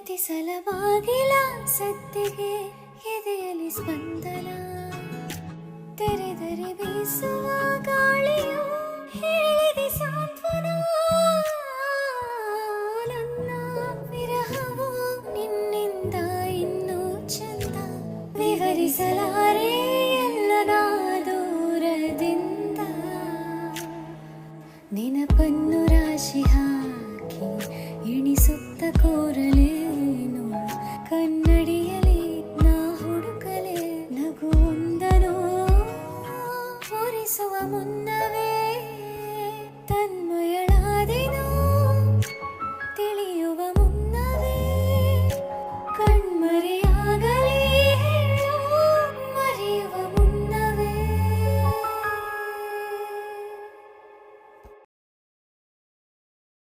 ಪ್ರತಿ ಸಲ ಬಾಗಿಲ ಸತ್ತಿಗೆ ಎದೆಯಲ್ಲಿ ಸ್ಪಂದನ, ತೆರೆದರೆ ಬೀಸುವ ಗಾಳಿಯು ಹೇಳಿದೆ ಸಾಂತ್ವನ. ನನ್ನ ವಿರಹವು ನಿನ್ನಿಂದ ಇನ್ನೂ ಚಂದ, ವಿವರಿಸಲಾರೆ ಎಲ್ಲನ ದೂರದಿಂದ. ನೆನಪನ್ನು ರಾಶಿ ಹಾಕಿ ಎಣಿಸುತ್ತ ಕೋರಲೇನು ಕನ್ನಡಿ